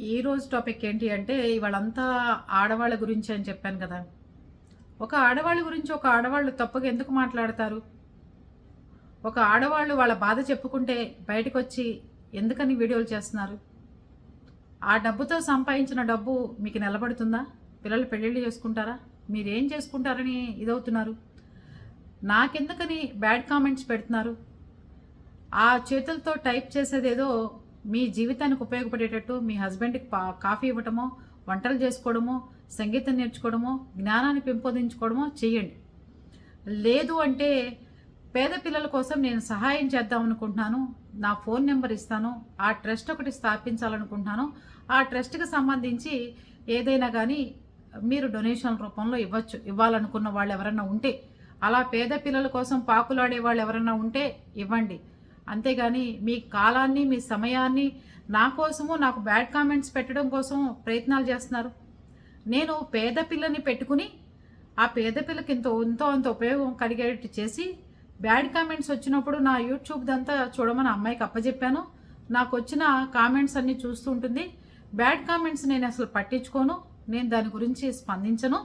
ఈరోజు టాపిక్ ఏంటి అంటే ఇవాళంతా ఆడవాళ్ళ గురించి అని చెప్పాను కదా. ఒక ఆడవాళ్ళ గురించి ఒక ఆడవాళ్ళు తప్పుగా ఎందుకు మాట్లాడతారు? ఒక ఆడవాళ్ళు వాళ్ళ బాధ చెప్పుకుంటే బయటకు వచ్చి ఎందుకని వీడియోలు చేస్తున్నారు? ఆ డబ్బుతో సంపాదించిన డబ్బు మీకు నిలబడుతుందా? పిల్లలు పెళ్ళిళ్ళు చేసుకుంటారా? మీరేం చేసుకుంటారని ఇదవుతున్నారు? నాకెందుకని బ్యాడ్ కామెంట్స్ పెడుతున్నారు? ఆ చేతులతో టైప్ చేసేదేదో మీ జీవితానికి ఉపయోగపడేటట్టు మీ హస్బెండ్కి కాఫీ ఇవ్వటమో, వంటలు చేసుకోవడమో, సంగీతం నేర్చుకోవడమో, జ్ఞానాన్ని పెంపొందించుకోవడమో చేయండి. లేదు అంటే పేద పిల్లల కోసం నేను సహాయం చేద్దాం అనుకుంటున్నాను, నా ఫోన్ నెంబర్ ఇస్తాను, ఆ ట్రస్ట్ ఒకటి స్థాపించాలనుకుంటున్నాను, ఆ ట్రస్ట్కి సంబంధించి ఏదైనా కానీ మీరు డొనేషన్ రూపంలో ఇవ్వాలనుకున్న వాళ్ళు ఎవరన్నా ఉంటే, అలా పేద పిల్లల కోసం పాకులాడే వాళ్ళు ఎవరన్నా ఉంటే ఇవ్వండి. అంతేగాని మీ కాలాన్ని, మీ సమయాన్ని నా కోసము, నాకు బ్యాడ్ కామెంట్స్ పెట్టడం కోసం ప్రయత్నాలు చేస్తున్నారు. నేను పేద పిల్లని పెట్టుకుని ఆ పేద పిల్లకి ఎంతో అంత ఉపయోగం కలిగేటట్టు చేసి బ్యాడ్ కామెంట్స్ వచ్చినప్పుడు నా యూట్యూబ్ దంతా చూడమని అమ్మాయికి అప్పచెప్పాను. నాకు వచ్చిన కామెంట్స్ అన్నీ చూస్తూ ఉంటుంది. బ్యాడ్ కామెంట్స్ నేను అసలు పట్టించుకోను, నేను దాని గురించి స్పందించను,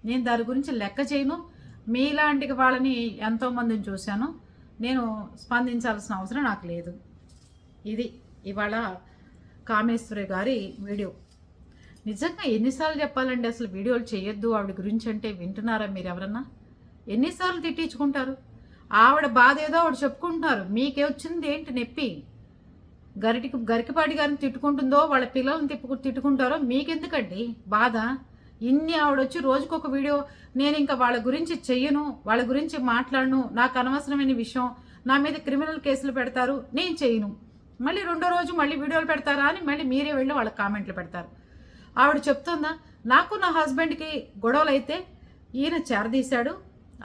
నేను దాని గురించి లెక్క చేయను. మీలాంటి వాళ్ళని ఎంతోమందిని చూశాను, నేను స్పందించాల్సిన అవసరం నాకు లేదు. ఇది ఇవాళ కామేశ్వరి గారి వీడియో. నిజంగా ఎన్నిసార్లు చెప్పాలండి అసలు వీడియోలు చేయొద్దు ఆవిడ గురించి అంటే? వింటున్నారా మీరు ఎవరన్నా? ఎన్నిసార్లు తిట్టించుకుంటారు? ఆవిడ బాధ ఏదో ఆవిడ చెప్పుకుంటున్నారు, మీకే వచ్చింది ఏంటి నొప్పి? గరికపాటి గారిని తిట్టుకుంటుందో, వాళ్ళ పిల్లల్ని తిట్టుకుంటారో మీకెందుకండి బాధ? ఇన్ని ఆవిడొచ్చి రోజుకొక వీడియో, నేను ఇంకా వాళ్ళ గురించి చెయ్యను, వాళ్ళ గురించి మాట్లాడను, నాకు అనవసరమైన విషయం, నా మీద క్రిమినల్ కేసులు పెడతారు, నేను చేయను. మళ్ళీ రెండో రోజు మళ్ళీ వీడియోలు పెడతారా అని మళ్ళీ మీరే వెళ్ళి వాళ్ళకి కామెంట్లు పెడతారు. ఆవిడ చెప్తుందా, నాకు నా హస్బెండ్కి గొడవలు అయితే ఈయన చేరదీశాడు,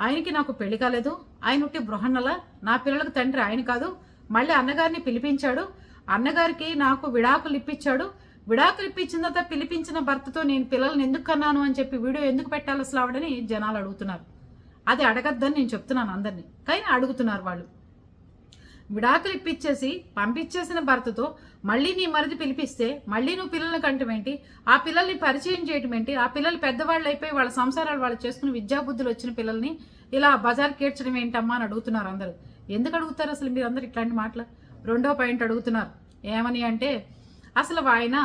ఆయనకి నాకు పెళ్లి కాలేదు, ఆయన ఉట్టి బృహన్నల, నా పిల్లలకు తండ్రి ఆయన కాదు, మళ్ళీ అన్నగారిని పిలిపించాడు, అన్నగారికి నాకు విడాకులు ఇప్పించాడు, విడాకులు ఇప్పించిన తర్వాత పిలిపించిన భర్తతో నేను పిల్లల్ని ఎందుకు కన్నాను అని చెప్పి వీడియో ఎందుకు పెట్టాలి అసలు ఆవిడని జనాలు అడుగుతున్నారు. అది అడగద్దని నేను చెప్తున్నాను అందరినీ, కానీ అడుగుతున్నారు వాళ్ళు. విడాకులు ఇప్పించేసి పంపించేసిన భర్తతో మళ్ళీ నీ మరిది పిలిపిస్తే మళ్ళీ నువ్వు పిల్లల్ని కంటమేంటి? ఆ పిల్లల్ని పరిచయం చేయటం ఏంటి? ఆ పిల్లలు పెద్దవాళ్ళు అయిపోయి వాళ్ళ సంసారాలు వాళ్ళు చేసుకుని విద్యాబుద్ధులు వచ్చిన పిల్లల్ని ఇలా బజార్ కేడ్చడం ఏంటమ్మా అని అడుగుతున్నారు అందరూ. ఎందుకు అడుగుతారు అసలు మీరు అందరు ఇట్లాంటి మాటలు? రెండో పాయింట్ అడుగుతున్నారు, ఏమని అంటే అసలు ఆయన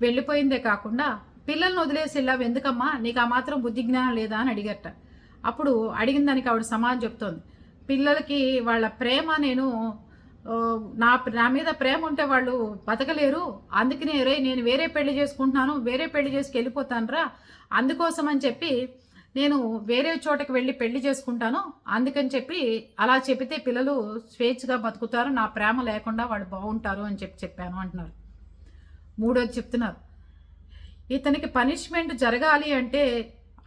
వెళ్ళిపోయిందే కాకుండా పిల్లల్ని వదిలేసి వెళ్ళావు ఎందుకమ్మా, నీకు ఆ మాత్రం బుద్ధి జ్ఞానం లేదా అని అడిగట. అప్పుడు అడిగిన దానికి ఆవిడ సమాధానం చెప్తోంది, పిల్లలకి వాళ్ళ ప్రేమ నేను నా మీద ప్రేమ ఉంటే వాళ్ళు బతకలేరు, అందుకనే నేను వేరే పెళ్లి చేసుకుంటున్నాను, వేరే పెళ్లి చేసుకు వెళ్ళిపోతాను రా, అందుకోసం అని చెప్పి నేను వేరే చోటకి వెళ్ళి పెళ్లి చేసుకుంటాను, అందుకని చెప్పి అలా చెబితే పిల్లలు స్వేచ్ఛగా బతుకుతారు, నా ప్రేమ లేకుండా వాళ్ళు బాగుంటారు అని చెప్పాను అంటున్నారు. మూడోది చెప్తున్నారు, ఇతనికి పనిష్మెంట్ జరగాలి అంటే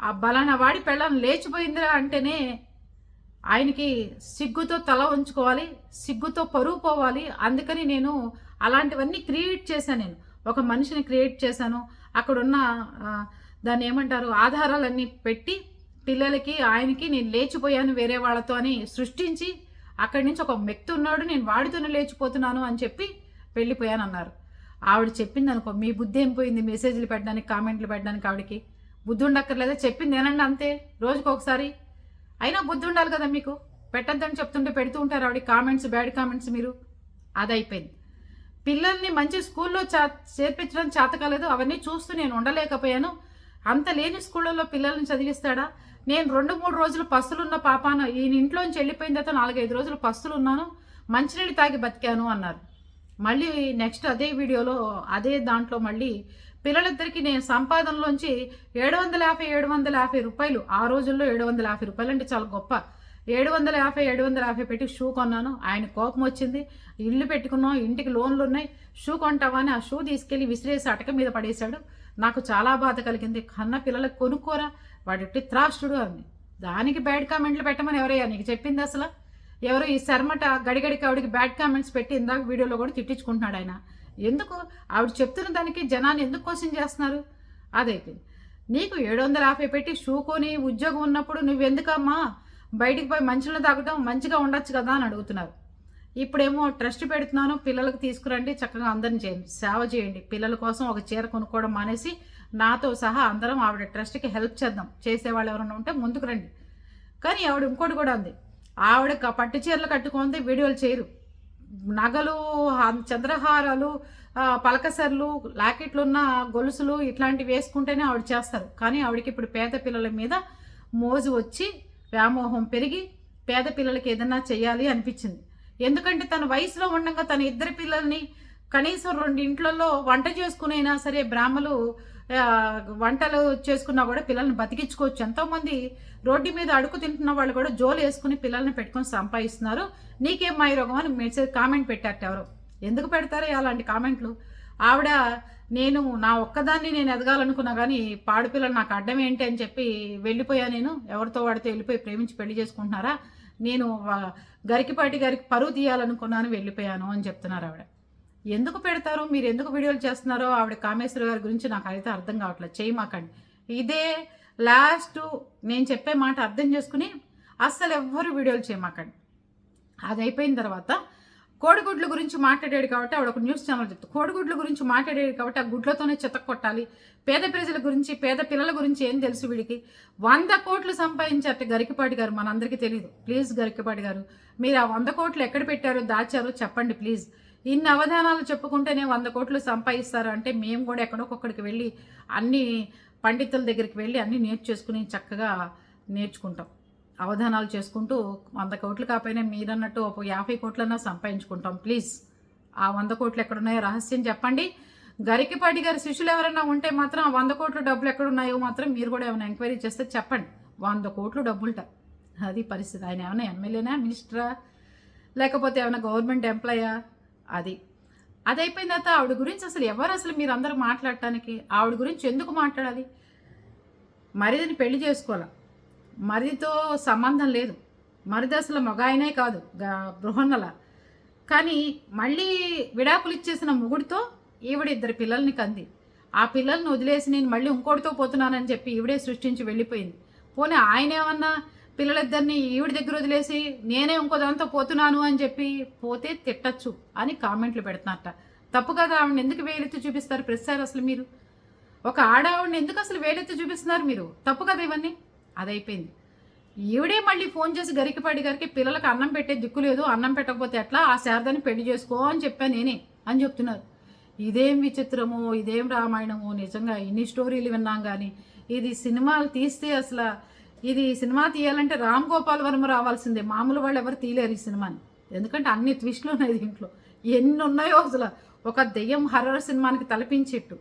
ఆ బలానా వాడి పెళ్ళాన్ని లేచిపోయిందిరా అంటేనే ఆయనకి సిగ్గుతో తల ఉంచుకోవాలి, సిగ్గుతో పరువు పోవాలి, అందుకని నేను అలాంటివన్నీ క్రియేట్ చేశాను. నేను ఒక మనిషిని క్రియేట్ చేశాను, అక్కడున్న దాన్ని ఏమంటారు ఆధారాలన్నీ పెట్టి పిల్లలకి ఆయనకి నేను లేచిపోయాను వేరే వాళ్ళతో అని సృష్టించి అక్కడి నుంచి ఒక వ్యక్తి ఉన్నాడు, నేను వాడితోనే లేచిపోతున్నాను అని చెప్పి వెళ్ళిపోయాను అన్నారు. ఆవిడ చెప్పింది అనుకో, మీ బుద్ధి ఏం పోయింది? మెసేజ్లు పెట్టడానికి, కామెంట్లు పెట్టడానికి ఆవిడకి బుద్ధి ఉండక్కర్లేదా? చెప్పింది ఏనండి అంతే, రోజుకి ఒకసారి అయినా బుద్ధి ఉండాలి కదా మీకు. పెట్టద్దని చెప్తుంటే పెడుతూ ఉంటారు ఆవిడ కామెంట్స్, బ్యాడ్ కామెంట్స్. మీరు అది అయిపోయింది. పిల్లల్ని మంచి స్కూల్లో చేర్పించడం చేత కాలేదు, అవన్నీ చూస్తూ నేను ఉండలేకపోయాను, అంత లేని స్కూళ్ళల్లో పిల్లల్ని చదివిస్తాడా? నేను 2-3 రోజులు పస్తులున్న పాపాన ఈయన ఇంట్లోంచి వెళ్ళిపోయిన తర్వాత 4-5 రోజులు పస్తులు ఉన్నాను, మంచినీళ్ళు తాగి బతికాను అన్నారు. మళ్ళీ నెక్స్ట్ అదే వీడియోలో అదే దాంట్లో మళ్ళీ పిల్లలిద్దరికీ నేను సంపాదనలోంచి 750 రూపాయలు, ఆ రోజుల్లో 750 రూపాయలు అంటే చాలా గొప్ప, 750 పెట్టి షూ కొన్నాను. ఆయన కోపం వచ్చింది, ఇల్లు పెట్టుకున్నాం, ఇంటికి లోన్లు ఉన్నాయి, షూ కొంటావా అని ఆ షూ తీసుకెళ్ళి విసిరేసి అటక మీద పడేశాడు. నాకు చాలా బాధ కలిగింది, కన్న పిల్లలకు కొనుక్కోరా, వాడి త్రాష్టుడు అంది. దానికి బ్యాడ్ కామెంట్లు పెట్టమని ఎవరయ్యా నీకు చెప్పింది అసలు? ఎవరు ఈ శర్మట గడిగడికి ఆవిడకి బ్యాడ్ కామెంట్స్ పెట్టి ఇందాక వీడియోలో కూడా తిట్టించుకుంటున్నాడు ఆయన. ఎందుకు ఆవిడ చెప్తున్న దానికి జనాన్ని ఎందుకు క్వశ్చన్ చేస్తున్నారు? అదైపోయింది. నీకు 750 పెట్టి షూ కొని ఉద్యోగం ఉన్నప్పుడు నువ్వెందుకమ్మా బయటికి పోయి మంచిలో తాగటం, మంచిగా ఉండొచ్చు కదా అని అడుగుతున్నారు. ఇప్పుడేమో ట్రస్ట్ పెడుతున్నాను, పిల్లలకు తీసుకురండి, చక్కగా అందరిని చేయండి, సేవ చేయండి, పిల్లల కోసం ఒక చీర కొనుక్కోవడం మానేసి నాతో సహా అందరం ఆవిడ ట్రస్ట్కి హెల్ప్ చేద్దాం, చేసేవాళ్ళు ఎవరైనా ఉంటే ముందుకు రండి. కానీ ఆవిడ ఇంకోటి కూడా ఉంది, ఆవిడ పట్టు చీరలు కట్టుకుంది వీడియోలు చేయరు, నగలు, చంద్రహారాలు, పలకసర్లు, లాకెట్లు ఉన్న గొలుసులు ఇట్లాంటివి వేసుకుంటేనే ఆవిడ చేస్తారు. కానీ ఆవిడకి ఇప్పుడు పేద పిల్లల మీద మోజు వచ్చి వ్యామోహం పెరిగి పేద పిల్లలకి ఏదన్నా చెయ్యాలి అనిపించింది. ఎందుకంటే తన వయసులో ఉండగా తన ఇద్దరు పిల్లల్ని కనీసం 2 ఇంట్లలో వంట చేసుకునైనా సరే బ్రాహ్మలు వంటలు చేసుకున్నా కూడా పిల్లల్ని బతికించుకోవచ్చు. ఎంతోమంది రోడ్డు మీద అడుగు తింటున్న వాళ్ళు కూడా జోలు వేసుకుని పిల్లల్ని పెట్టుకొని సంపాదిస్తున్నారు. నీకేం మాయరోగం అని మెసేజ్ కామెంట్ పెట్టారట ఎవరో. ఎందుకు పెడతారో అలాంటి కామెంట్లు? ఆవిడ నేను నా ఒక్కదాన్ని నేను ఎదగాలనుకున్నా కానీ పాడుపిల్లలు నాకు అడ్డం ఏంటి అని చెప్పి వెళ్ళిపోయా, నేను ఎవరితో వాడితో వెళ్ళిపోయి ప్రేమించి పెళ్లి చేసుకుంటున్నారా, నేను గరికిపాటి గారికి పరువు తీయాలనుకున్నాను వెళ్ళిపోయాను అని చెప్తున్నారు ఆవిడ. ఎందుకు పెడతారో, మీరు ఎందుకు వీడియోలు చేస్తున్నారో ఆవిడ కామేశ్వర గారి గురించి నాకు అయితే అర్థం కావట్లేదు. చేయమాకండి. ఇదే లాస్ట్ నేను చెప్పే మాట అర్థం చేసుకుని అస్సలు ఎవ్వరు వీడియోలు చేయమాకండి. అది అయిపోయిన తర్వాత కోడిగుడ్ల గురించి మాట్లాడాడు కాబట్టి ఆవిడ ఒక న్యూస్ ఛానల్ చెప్తాను, కోడిగుడ్ల గురించి మాట్లాడాడు కాబట్టి ఆ గుడ్లతోనే చెత్త కొట్టాలి, పేద ప్రజల గురించి పేద పిల్లల గురించి ఏం తెలుసు వీడికి, 100 కోట్లు సంపాదించారట గరికపాటి గారు, మనందరికీ తెలియదు. ప్లీజ్ గరికపాటి గారు, మీరు ఆ 100 కోట్లు ఎక్కడ పెట్టారో దాచారో చెప్పండి ప్లీజ్. ఇన్ని అవధానాలు చెప్పుకుంటేనే 100 కోట్లు సంపాదిస్తారు అంటే మేము కూడా ఎక్కడొక్కడికి వెళ్ళి అన్ని పండితుల దగ్గరికి వెళ్ళి అన్నీ నేర్చేసుకుని చక్కగా నేర్చుకుంటాం, అవధానాలు చేసుకుంటూ 100 కోట్లు కాకపోయినా మీరన్నట్టు ఒక 50 కోట్లన్నా సంపాదించుకుంటాం. ప్లీజ్ ఆ 100 కోట్లు ఎక్కడున్నాయో రహస్యం చెప్పండి. గరికపాటి గారి శిష్యులు ఎవరైనా ఉంటే మాత్రం ఆ 100 కోట్ల డబ్బులు ఎక్కడున్నాయో మాత్రం మీరు కూడా ఏమైనా ఎంక్వైరీ చేస్తే చెప్పండి. 100 కోట్లు డబ్బులట, అది పరిస్థితి. ఆయన ఏమైనా ఎమ్మెల్యేనా, మినిస్టరా, లేకపోతే ఏమైనా గవర్నమెంట్ ఎంప్లాయా? అది అయిపోయిన తర్వాత ఆవిడ గురించి అసలు ఎవరు, అసలు మీరు అందరూ మాట్లాడటానికి ఆవిడ గురించి ఎందుకు మాట్లాడాలి? మరిదిని పెళ్లి చేసుకోవాలా, మరిదితో సంబంధం లేదు, మరిది అసలు మగాయనే కాదు, బృహన్నల. కానీ మళ్ళీ విడాకులు ఇచ్చేసిన మొగుడితో ఈవిడ 2 పిల్లల్ని కంది. ఆ పిల్లల్ని వదిలేసి నేను మళ్ళీ ఇంకోటితో పోతున్నానని చెప్పి ఈవిడే సృష్టించి వెళ్ళిపోయింది. పోనీ ఆయన ఏమన్నా పిల్లలిద్దరిని ఈవిడ దగ్గర వదిలేసి నేనే ఇంకో దాంతో పోతున్నాను అని చెప్పి పోతే తిట్టచ్చు అని కామెంట్లు పెడుతున్నారట. తప్పు కదా, ఆవిడని ఎందుకు వేలెత్తి చూపిస్తారు ప్రతిసారి? అసలు మీరు ఒక ఆడవాడిని ఎందుకు అసలు వేలెత్తి చూపిస్తున్నారు మీరు? తప్పు కదా ఇవన్నీ. అదైపోయింది. ఈవిడే మళ్ళీ ఫోన్ చేసి గరికపాటి గారికి పిల్లలకు అన్నం పెట్టే దిక్కు లేదు, అన్నం పెట్టకపోతే ఎట్లా, ఆ శారదని పెళ్లి చేసుకో అని చెప్పాను నేనే అని చెప్తున్నారు. ఇదేం విచిత్రమో, ఇదేం రామాయణమో, నిజంగా ఇన్ని స్టోరీలు విన్నాం. కానీ ఇది సినిమాలు తీస్తే అసలు ఇది సినిమా తీయాలంటే రామ్ గోపాల్ వర్మ రావాల్సిందే, మామూలు వాళ్ళు ఎవరు తీయలేరు ఈ సినిమాని. ఎందుకంటే అన్ని ట్విస్టులు ఉన్నాయి దీంట్లో, ఎన్ని ఉన్నాయో అసలు. ఒక దెయ్యం హర్రర్ సినిమానికి తలపించేట్టు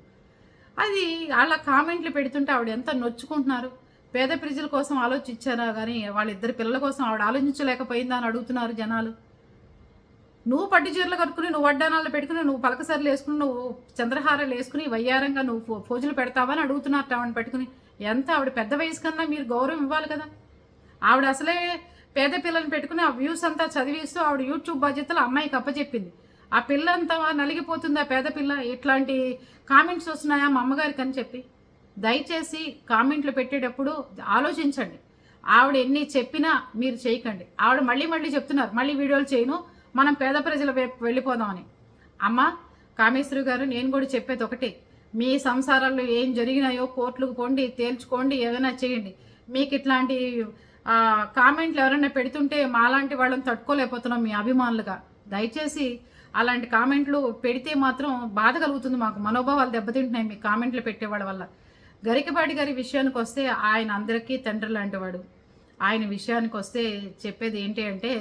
అది. అలా కామెంట్లు పెడుతుంటే ఆవిడ ఎంత నొచ్చుకుంటున్నారు. పేద ప్రజల కోసం ఆలోచించారా కానీ వాళ్ళిద్దరు పిల్లల కోసం ఆవిడ ఆలోచించలేకపోయిందా అని అడుగుతున్నారు జనాలు. నువ్వు పట్టు చీరలు కట్టుకుని, నువ్వు వడ్డానాలు పెట్టుకుని, నువ్వు పలకసర్లు వేసుకుని, నువ్వు చంద్రహారాలు వేసుకుని వయ్యారంగా నువ్వు ఫోజులు పెడతావని అడుగుతున్నారు ఆవిడని పెట్టుకుని. ఎంత ఆవిడ పెద్ద వయసు కన్నా మీరు గౌరవం ఇవ్వాలి కదా. ఆవిడ అసలే పేద పిల్లల్ని పెట్టుకుని ఆ వ్యూస్ అంతా చదివిస్తూ ఆవిడ యూట్యూబ్ బాధ్యతలు అమ్మాయికి అప్పచెప్పింది. ఆ పిల్ల అంతా నలిగిపోతుంది, ఆ పేద పిల్ల. ఇట్లాంటి కామెంట్స్ వస్తున్నాయా మా అమ్మగారికి అని చెప్పి. దయచేసి కామెంట్లు పెట్టేటప్పుడు ఆలోచించండి. ఆవిడ ఎన్ని చెప్పినా మీరు చేయకండి. ఆవిడ మళ్ళీ చెప్తున్నారు, మళ్ళీ వీడియోలు చేయను, మనం పేద ప్రజల వైపు వెళ్ళిపోదామని. అమ్మ కామేశ్వరి గారు, నేను కూడా చెప్పేది ఒకటే, మీ సంసారాల్లో ఏం జరిగినాయో కోర్టులకు పోండి, తేల్చుకోండి, ఏదైనా చేయండి. మీకు ఇట్లాంటి కామెంట్లు ఎవరైనా పెడుతుంటే మాలాంటి వాళ్ళని తట్టుకోలేకపోతున్నాం మీ అభిమానులుగా. దయచేసి అలాంటి కామెంట్లు పెడితే మాత్రం బాధ కలుగుతుంది మాకు, మనోభావాలు దెబ్బతింటున్నాయి మీ కామెంట్లు పెట్టేవాళ్ళ వల్ల. గరికపాటి గారి విషయానికి వస్తే ఆయన అందరికీ తండ్రి లాంటి వాడు. ఆయన విషయానికి వస్తే చెప్పేది ఏంటి అంటే,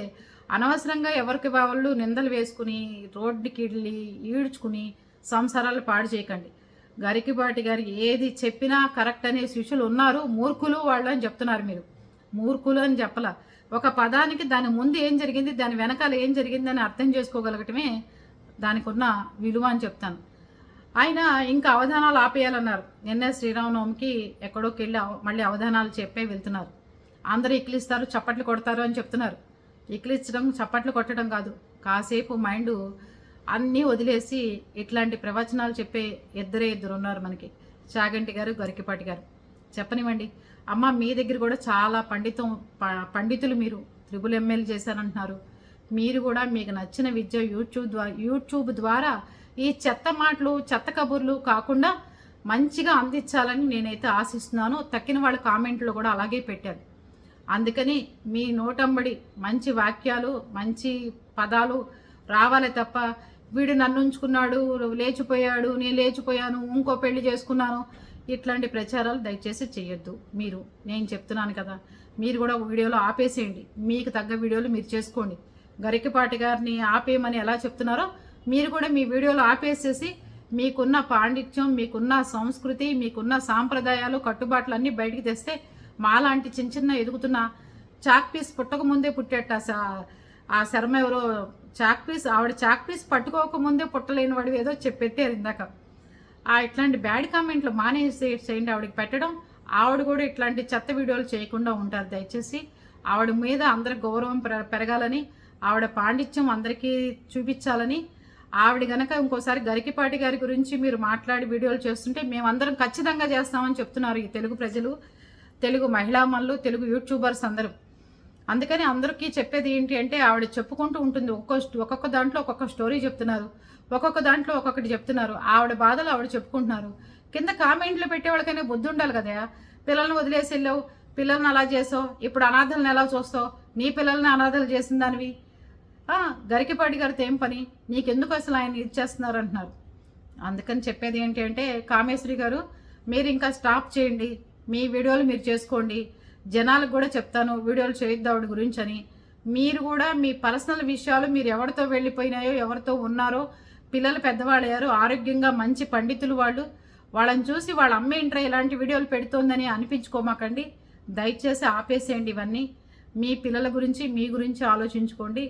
అనవసరంగా ఎవరికి వాళ్ళు నిందలు వేసుకుని రోడ్డుకి వెళ్ళి ఈడ్చుకుని సంసారాలు పాడు చేయకండి. గరికపాటి గారు ఏది చెప్పినా కరెక్ట్ అనే శిష్యులు ఉన్నారు, మూర్ఖులు వాళ్ళు అని చెప్తున్నారు మీరు. మూర్ఖులు అని చెప్పలా, ఒక పదానికి దాని ముందు ఏం జరిగింది, దాని వెనకాల ఏం జరిగింది అని అర్థం చేసుకోగలగటమే దానికి ఉన్న విలువ అని చెప్తాను. ఆయన ఇంకా అవధానాలు ఆపేయాలన్నారు. నిన్నే శ్రీరామనవమికి ఎక్కడోకి వెళ్ళి మళ్ళీ అవధానాలు చెప్పే వెళ్తున్నారు. అందరూ ఇక్కిలిస్తారు, చప్పట్లు కొడతారు అని చెప్తున్నారు. ఇక్కిలించడం చప్పట్లు కొట్టడం కాదు, కాసేపు మైండ్ అన్నీ వదిలేసి ఇట్లాంటి ప్రవచనాలు చెప్పే ఇద్దరు ఉన్నారు మనకి, చాగంటి గారు, గరికపాటి గారు. చెప్పనివ్వండి అమ్మ, మీ దగ్గర కూడా చాలా పండితులు, మీరు 3 ML చేశారంటున్నారు, మీరు కూడా మీకు నచ్చిన విద్య యూట్యూబ్ ద్వారా ఈ చెత్త మాటలు చెత్త కబుర్లు కాకుండా మంచిగా అందించాలని నేనైతే ఆశిస్తున్నాను. తక్కిన వాళ్ళ కామెంట్లు కూడా అలాగే పెట్టారు. అందుకని మీ నోటంబడి మంచి వాక్యాలు మంచి పదాలు రావాలి తప్ప వీడు నన్ను ఉంచుకున్నాడు, లేచిపోయాడు, నేను లేచిపోయాను, ఇంకో పెళ్లి చేసుకున్నాను, ఇట్లాంటి ప్రచారాలు దయచేసి చేయొద్దు. నేను చెప్తున్నాను కదా, మీరు కూడా వీడియోలో ఆపేసేయండి. మీకు తగ్గ వీడియోలు మీరు చేసుకోండి. గరికపాటి గారిని ఆపేయమని ఎలా చెప్తున్నారో మీరు కూడా మీ వీడియోలో ఆపేసేసి మీకున్న పాండిత్యం, మీకున్న సంస్కృతి, మీకున్న సాంప్రదాయాలు, కట్టుబాట్లు అన్నీ బయటికి తెస్తే మాలాంటి చిన్న చిన్న ఎదుగుతున్న చాక్ పీస్ పుట్టక ముందే పుట్టేట ఆ శర్మ ఎవరో ఆవిడ చాక్ పీస్ పట్టుకోకముందే పుట్టలేని వాడు ఏదో పెట్టారు ఇందాక. ఇట్లాంటి బ్యాడ్ కామెంట్లు మానేసేయండి ఆవిడకి పెట్టడం. ఆవిడ కూడా ఇట్లాంటి చెత్త వీడియోలు చేయకుండా ఉంటారు. దయచేసి ఆవిడ మీద అందరి గౌరవం పెరగాలని, ఆవిడ పాండిత్యం అందరికీ చూపించాలని, ఆవిడ గనక ఇంకోసారి గరికపాటి గారి గురించి మీరు మాట్లాడి వీడియోలు చేస్తుంటే మేమందరం ఖచ్చితంగా చేస్తామని చెప్తున్నారు ఈ తెలుగు ప్రజలు, తెలుగు మహిళామణులు, తెలుగు యూట్యూబర్స్ అందరూ. అందుకని అందరికీ చెప్పేది ఏంటి అంటే, ఆవిడ చెప్పుకుంటూ ఉంటుంది. ఒక్కొక్క దాంట్లో ఒక్కొక్క స్టోరీ చెప్తున్నారు, ఒక్కొక్క దాంట్లో ఒక్కొక్కటి చెప్తున్నారు. ఆవిడ బాధలు ఆవిడ చెప్పుకుంటున్నారు. కింద కామెంట్లు పెట్టేవాళ్ళకైనా బుద్ధి ఉండాలి కదా. పిల్లల్ని వదిలేసి వెళ్ళావు, పిల్లల్ని అలా చేసావు, ఇప్పుడు అనాథలను ఎలా చూస్తావు, నీ పిల్లల్ని అనాథలు చేసిన దానివి, గరికపాటి గారితో ఏం పని, నీకెందుకు అసలు ఆయన ఇచ్చేస్తున్నారు అంటున్నారు. అందుకని చెప్పేది ఏంటి అంటే, కామేశ్వరి గారు మీరు ఇంకా స్టాప్ చేయండి, మీ వీడియోలు మీరు చేసుకోండి. జనాలకు కూడా చెప్తాను వీడియోలు చేయొద్దు ఆవిడ గురించి అని. మీరు కూడా మీ పర్సనల్ విషయాలు, మీరు ఎవరితో వెళ్ళిపోయినాయో, ఎవరితో ఉన్నారో, పిల్లలు పెద్దవాళ్ళయ్యారు, ఆరోగ్యంగా మంచి పండితులు వాళ్ళని చూసి వాళ్ళ అమ్మ ఇంట్రా ఇలాంటి వీడియోలు పెడుతోందని అనిపించుకోమాకండి. దయచేసి ఆపేసేయండి ఇవన్నీ. మీ పిల్లల గురించి మీ గురించి ఆలోచించుకోండి.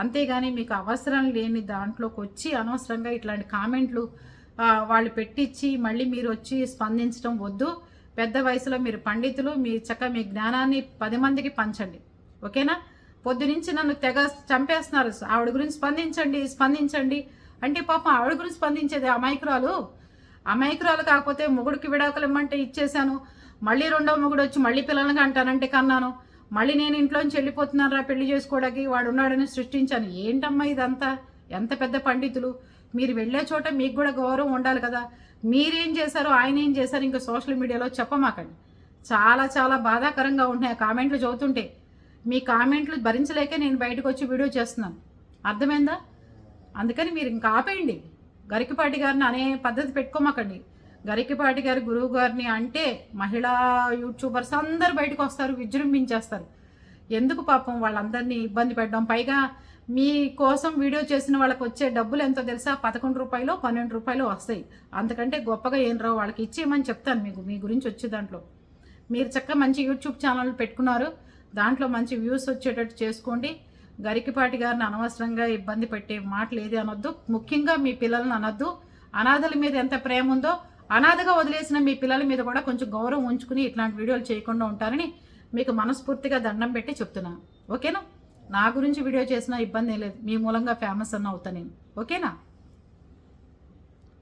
అంతేగాని మీకు అవసరం లేని దాంట్లోకి వచ్చి అనవసరంగా ఇట్లాంటి కామెంట్లు వాళ్ళు పెట్టించి మళ్ళీ మీరు వచ్చి స్పందించడం వద్దు. పెద్ద వయసులో మీరు పండితులు, మీ మీ జ్ఞానాన్ని 10 మందికి పంచండి. ఓకేనా? పొద్దునుంచి నన్ను తెగ చంపేస్తున్నారు, ఆవిడ గురించి స్పందించండి అంటే పాపం ఆవిడ గురించి స్పందించేది అమాయకురాలు కాకపోతే మొగుడికి విడాకులు ఇమ్మంటే ఇచ్చేశాను, మళ్ళీ రెండో మొగుడు వచ్చి మళ్ళీ పిల్లలకి అంటానంటే కన్నాను, మళ్ళీ నేను ఇంట్లోంచి వెళ్ళిపోతున్నారా పెళ్లి చేసుకోవడానికి, వాడు ఉన్నాడని సృష్టించాను. ఏంటమ్మా ఇదంతా? ఎంత పెద్ద పండితులు మీరు, వెళ్ళే చోట మీకు కూడా గౌరవం ఉండాలి కదా. మీరేం చేశారో ఆయన ఏం చేశారు ఇంకా సోషల్ మీడియాలో చెప్పమాకండి. చాలా చాలా బాధాకరంగా ఉంటున్నాయి ఆ కామెంట్లు చదువుతుంటే. మీ కామెంట్లు భరించలేకే నేను బయటకు వచ్చి వీడియో చేస్తున్నాను. అర్థమైందా? అందుకని మీరు ఇంకా ఆపేయండి. గరికపాటి గారిని అనే పద్ధతి పెట్టుకోమాకండి. గరికపాటి గారి గురువు గారిని అంటే మహిళా యూట్యూబర్స్ అందరు బయటకు వస్తారు, విజృంభించేస్తారు. ఎందుకు పాపం వాళ్ళందరినీ ఇబ్బంది పెట్టడం? పైగా మీ కోసం వీడియో చేసిన వాళ్ళకి వచ్చే డబ్బులు ఎంతో తెలుసా? 11 రూపాయలు 12 రూపాయలు వస్తాయి. అంతకంటే గొప్పగా ఏం రావు. వాళ్ళకి ఇచ్చేయమని చెప్తాను మీకు, మీ గురించి వచ్చే దాంట్లో. మీరు చక్కగా మంచి యూట్యూబ్ ఛానల్ పెట్టుకున్నారు, దాంట్లో మంచి వ్యూస్ వచ్చేటట్టు చేసుకోండి. గరికపాటి గారిని అనవసరంగా ఇబ్బంది పెట్టే మాటలు ఏది అనొద్దు. ముఖ్యంగా మీ పిల్లలను అనొద్దు. అనాథల మీద ఎంత ప్రేమ ఉందో, అనాథగా వదిలేసిన మీ పిల్లల మీద కూడా కొంచెం గౌరవం ఉంచుకుని ఇట్లాంటి వీడియోలు చేయకుండా ఉంటారని మీకు మనస్ఫూర్తిగా దండం పెట్టి చెప్తున్నాను. ఓకేనా? నా గురించి వీడియో చేసినా ఇబ్బంది ఏం లేదు, మీ మూలంగా ఫేమస్ అన్న అవుతా నేను. ఓకేనా?